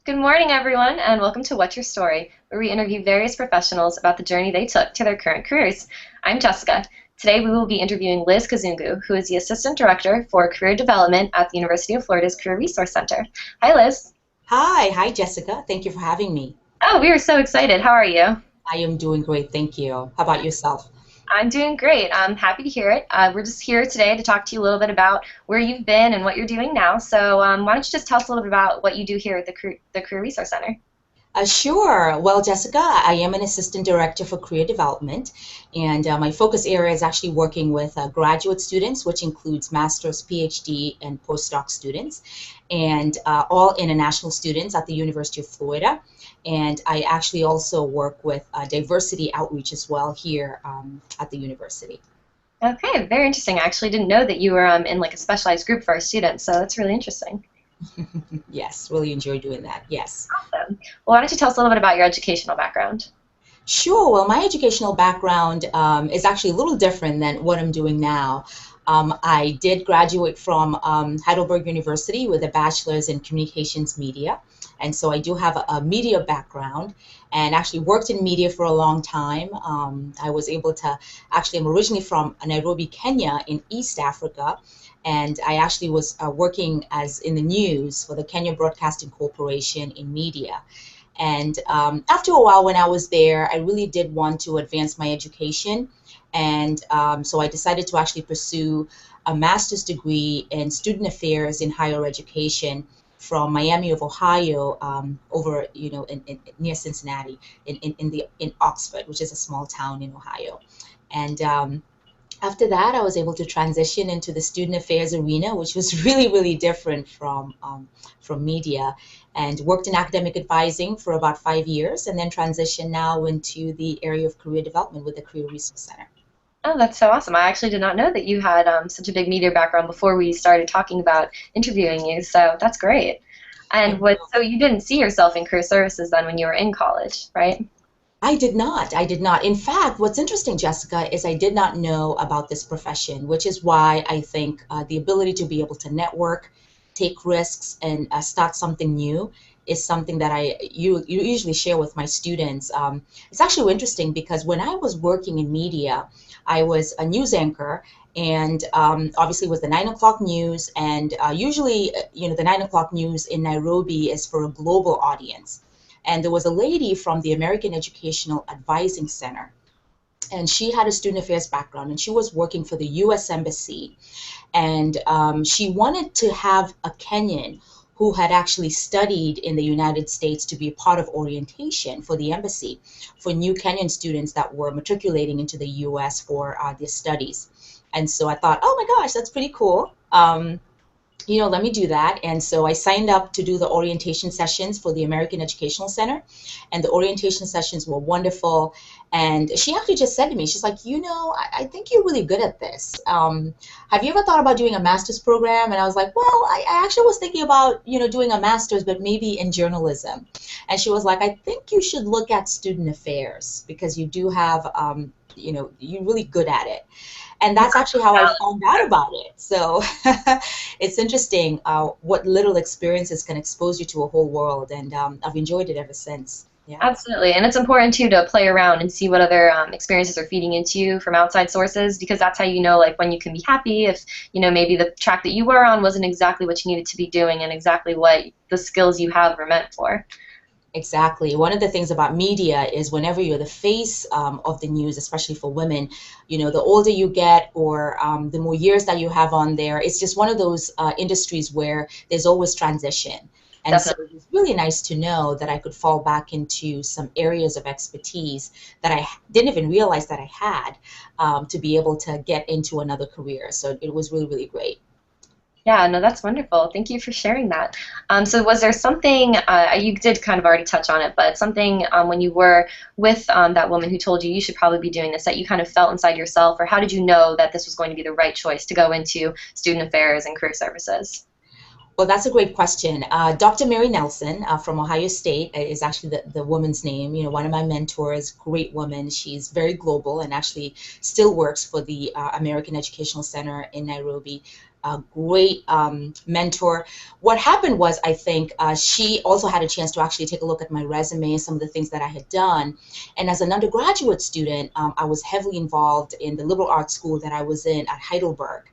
Good morning, everyone, and welcome to What's Your Story, where we interview various professionals about the journey they took to their current careers. I'm Jessica. Today, we will be interviewing Liz Kazungu, who is the Assistant Director for Career Development at the University of Florida's Career Resource Center. Hi, Liz. Hi, Jessica. Thank you for having me. Oh, we are so excited. How are you? I am doing great, thank you. How about yourself? I'm doing great. I'm happy to hear it. We're just here today to talk to you a little bit about where you've been and what you're doing now. So, why don't you just tell us a little bit about what you do here at the Career Resource Center? Sure. Well, Jessica, I am an assistant director for career development, and my focus area is actually working with graduate students, which includes master's, PhD, and postdoc students, and all international students at the University of Florida. And I actually also work with diversity outreach as well here at the university. Okay, very interesting. I actually didn't know that you were in like a specialized group for our students, so that's really interesting. Yes, really enjoy doing that. Yes. Awesome. Well, why don't you tell us a little bit about your educational background? Sure. Well, my educational background is actually a little different than what I'm doing now. I did graduate from Heidelberg University with a bachelor's in communications media. And so I do have a media background and actually worked in media for a long time. I was able to, actually, I'm originally from Nairobi, Kenya in East Africa. And I actually was working as in the news for the Kenya Broadcasting Corporation in media. And after a while, when I was there, I really did want to advance my education. And so I decided to actually pursue a master's degree in student affairs in higher education from Miami of Ohio over, near Cincinnati in Oxford, which is a small town in Ohio. And after that, I was able to transition into the student affairs arena, which was really, really different from media, and worked in academic advising for about 5 years, and then transitioned now into the area of career development with the Career Resource Center. Oh, that's so awesome. I actually did not know that you had such a big media background before we started talking about interviewing you, so that's great. And so you didn't see yourself in career services then when you were in college, right? I did not. I did not. In fact, what's interesting, Jessica, is I did not know about this profession, which is why I think the ability to be able to network, take risks, and start something new is something that you usually share with my students. It's actually interesting because when I was working in media, I was a news anchor, and obviously it was the 9 o'clock news, and usually, the 9 o'clock news in Nairobi is for a global audience. And there was a lady from the American Educational Advising Center, and she had a student affairs background, and she was working for the U.S. Embassy. And she wanted to have a Kenyan who had actually studied in the United States to be a part of orientation for the embassy for new Kenyan students that were matriculating into the U.S. for their studies. And so I thought, oh my gosh, that's pretty cool. Let me do that. And so I signed up to do the orientation sessions for the American Educational Center. And the orientation sessions were wonderful. And she actually just said to me, she's like, I think you're really good at this. Have you ever thought about doing a master's program? And I was like, well, I actually was thinking about, doing a master's, but maybe in journalism. And she was like, I think you should look at student affairs because you do have, you're really good at it. And that's actually how I found out about it. So it's interesting what little experiences can expose you to a whole world, and I've enjoyed it ever since. Yeah. Absolutely, and it's important too to play around and see what other experiences are feeding into you from outside sources, because that's how you know like when you can be happy if maybe the track that you were on wasn't exactly what you needed to be doing and exactly what the skills you have were meant for. Exactly. One of the things about media is whenever you're the face of the news, especially for women, the older you get or the more years that you have on there, it's just one of those industries where there's always transition. And so Definitely. it was really nice to know that I could fall back into some areas of expertise that I didn't even realize that I had to be able to get into another career. So it was really, really great. Yeah, no, that's wonderful. Thank you for sharing that. So was there something, you did kind of already touch on it, but something when you were with that woman who told you should probably be doing this that you kind of felt inside yourself, or how did you know that this was going to be the right choice to go into student affairs and career services? Well, that's a great question. Dr. Mary Nelson from Ohio State is actually the woman's name. One of my mentors, great woman. She's very global and actually still works for the American Educational Center in Nairobi. a great mentor. What happened was, I think she also had a chance to actually take a look at my resume and some of the things that I had done. And as an undergraduate student, I was heavily involved in the liberal arts school that I was in at Heidelberg.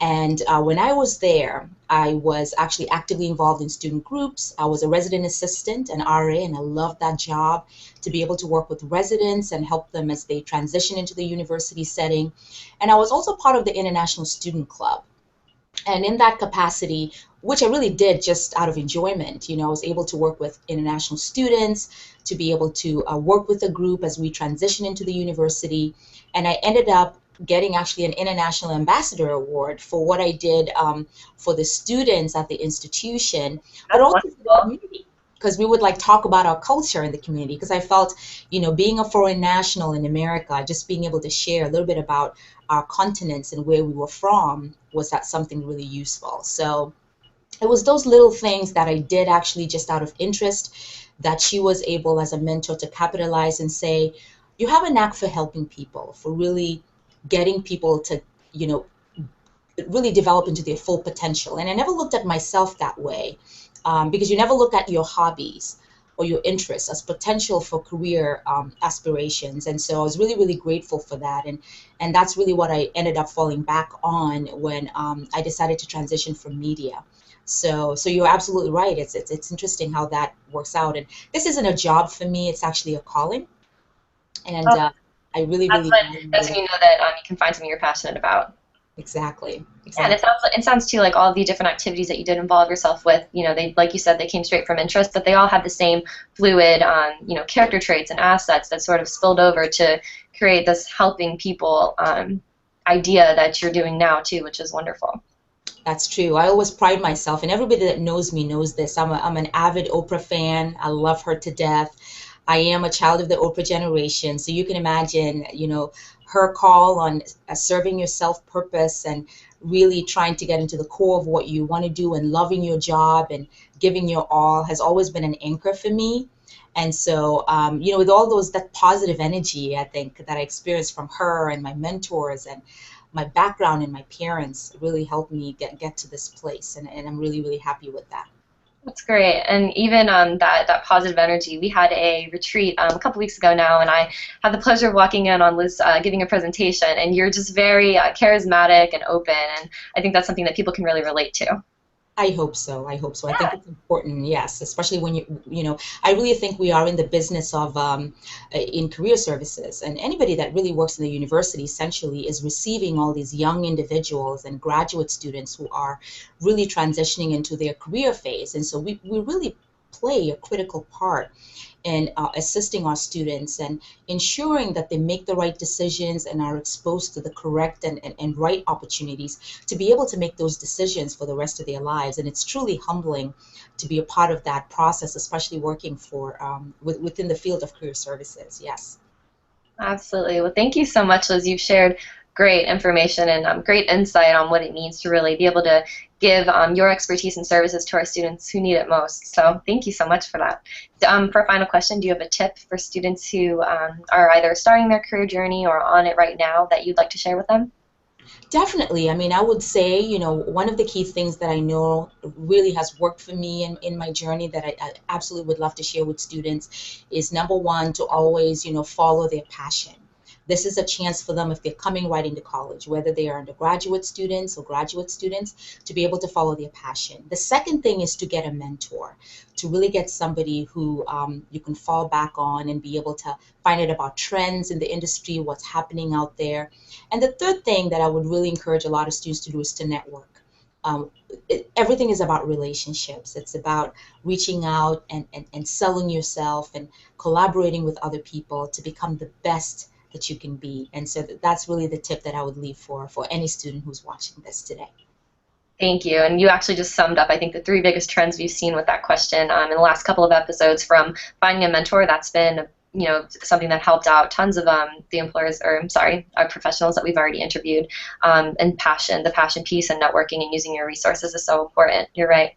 And when I was there, I was actually actively involved in student groups. I was a resident assistant, an RA, and I loved that job, to be able to work with residents and help them as they transition into the university setting. And I was also part of the International Student Club. And in that capacity, which I really did just out of enjoyment, I was able to work with international students, to be able to work with a group as we transition into the university. And I ended up getting actually an International Ambassador Award for what I did for the students at the institution, but That's also for the wonderful. community. Because we would like talk about our culture in the community. Because I felt, being a foreign national in America, just being able to share a little bit about our continents and where we were from, was that something really useful. So it was those little things that I did actually just out of interest, that she was able as a mentor to capitalize and say, you have a knack for helping people, for really getting people to, you know, really develop into their full potential. And I never looked at myself that way, because you never look at your hobbies or your interests as potential for career aspirations. And so I was really, really grateful for that. And that's really what I ended up falling back on when I decided to transition from media. So you're absolutely right. It's interesting how that works out. And this isn't a job for me. It's actually a calling. And Oh, I really, that's really when value that's it. when you know that you can find something you're passionate about. Exactly. Yeah, and Exactly. it sounds too like all the different activities that you did involve yourself with, they like you said, they came straight from interest, but they all had the same fluid, character traits and assets that sort of spilled over to create this helping people idea that you're doing now too, which is wonderful. That's true. I always pride myself, and everybody that knows me knows this. I'm an avid Oprah fan. I love her to death. I am a child of the Oprah generation, so you can imagine, her call on serving yourself purpose and really trying to get into the core of what you want to do and loving your job and giving your all has always been an anchor for me. And so, with all that positive energy, I think that I experienced from her and my mentors and my background and my parents really helped me get to this place. And I'm really, really happy with that. That's great. And even that positive energy, we had a retreat a couple weeks ago now, and I had the pleasure of walking in on Liz giving a presentation, and you're just very charismatic and open, and I think that's something that people can really relate to. I hope so. I hope so. I think Yeah. it's important, yes, especially when I really think we are in the business of in career services, and anybody that really works in the university essentially is receiving all these young individuals and graduate students who are really transitioning into their career phase. And so we really play a critical part in assisting our students and ensuring that they make the right decisions and are exposed to the correct and right opportunities to be able to make those decisions for the rest of their lives. And it's truly humbling to be a part of that process, especially working within the field of career services. Yes. Absolutely. Well, thank you so much, Liz. You've shared great information and great insight on what it means to really be able to give your expertise and services to our students who need it most. So thank you so much for that. For a final question, do you have a tip for students who are either starting their career journey or on it right now that you'd like to share with them? Definitely. I mean, I would say, one of the key things that I know really has worked for me in my journey that I absolutely would love to share with students is number one, to always, follow their passion. This is a chance for them if they're coming right into college, whether they are undergraduate students or graduate students, to be able to follow their passion. The second thing is to get a mentor, to really get somebody who you can fall back on and be able to find out about trends in the industry, what's happening out there. And the third thing that I would really encourage a lot of students to do is to network. Everything is about relationships. It's about reaching out and selling yourself and collaborating with other people to become the best that you can be. And so that's really the tip that I would leave for any student who's watching this today. Thank you. And you actually just summed up, I think, the three biggest trends we've seen with that question in the last couple of episodes. From finding a mentor, that's been something that helped out tons of the employers, or I'm sorry, our professionals that we've already interviewed. And passion, the passion piece, and networking and using your resources is so important. You're right.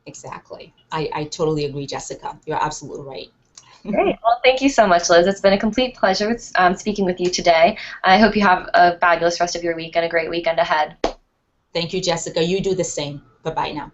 Exactly. I totally agree, Jessica. You're absolutely right. Great. Well, thank you so much, Liz. It's been a complete pleasure speaking with you today. I hope you have a fabulous rest of your week and a great weekend ahead. Thank you, Jessica. You do the same. Bye bye now.